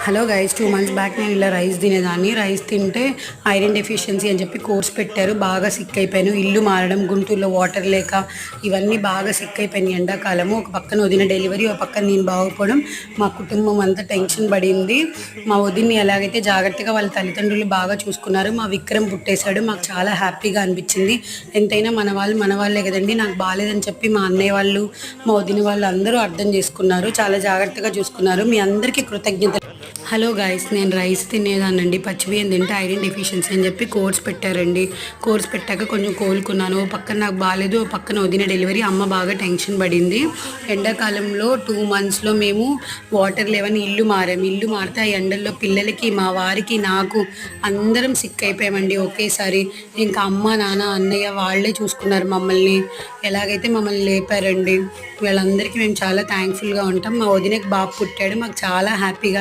Hello guys 2 months back నేను ఇలా rice తినేదాన్ని. రైస్ తింటే ఐరన్ డెఫిషియన్సీ అని చెప్పి కోర్స్ పెట్టారు. బాగా సిక్ అయిపోయాను. ఇల్లు మారడం, గుంటూరులో వాటర్ లేక ఇవన్నీ బాగా సిక్ అయిపోయింది ఎండాకాలము. ఒక పక్కన వదిన డెలివరీ, ఒక పక్కన నేను బాగుపడడం, మా కుటుంబం అంతా టెన్షన్ పడింది. మా వదిన్ని ఎలాగైతే జాగ్రత్తగా వాళ్ళ తల్లిదండ్రులు బాగా చూసుకున్నారు. మా విక్రమ్ పుట్టేశాడు. మాకు చాలా హ్యాపీగా అనిపించింది. ఎంతైనా మన వాళ్ళే కదండి. నాకు బాగాలేదని చెప్పి మా అన్నయ్య వాళ్ళు, మా వదిన వాళ్ళు అందరూ అర్థం చేసుకున్నారు. చాలా జాగ్రత్తగా చూసుకున్నారు. మీ అందరికీ కృతజ్ఞతలు. హలో గైస్, నేను రైస్ తినేదానండి. పచ్చిబియ్యం తింటే ఐరన్ డెఫిషియన్సీ అని చెప్పి కోర్స్ పెట్టారండి. కోర్స్ పెట్టాక కొంచెం కోలుకున్నాను. ఓ పక్కన నాకు బాగాలేదు, ఓ పక్కన వదిన డెలివరీ. అమ్మ బాగా టెన్షన్ పడింది. ఎండాకాలంలో 2 మంత్స్లో మేము వాటర్ లేవని ఇల్లు మారాము. ఇల్లు మారితే ఆ ఎండల్లో పిల్లలకి, మా వారికి, నాకు అందరం సిక్ అయిపోయామండి ఒకేసారి. ఇంకా అమ్మ, నాన్న, అన్నయ్య వాళ్ళే చూసుకున్నారు మమ్మల్ని. ఎలాగైతే మమ్మల్ని లేపారండి. వీళ్ళందరికీ మేము చాలా థ్యాంక్ఫుల్గా ఉంటాం. మా వదినకి బాబు పుట్టాడు. మాకు చాలా హ్యాపీగా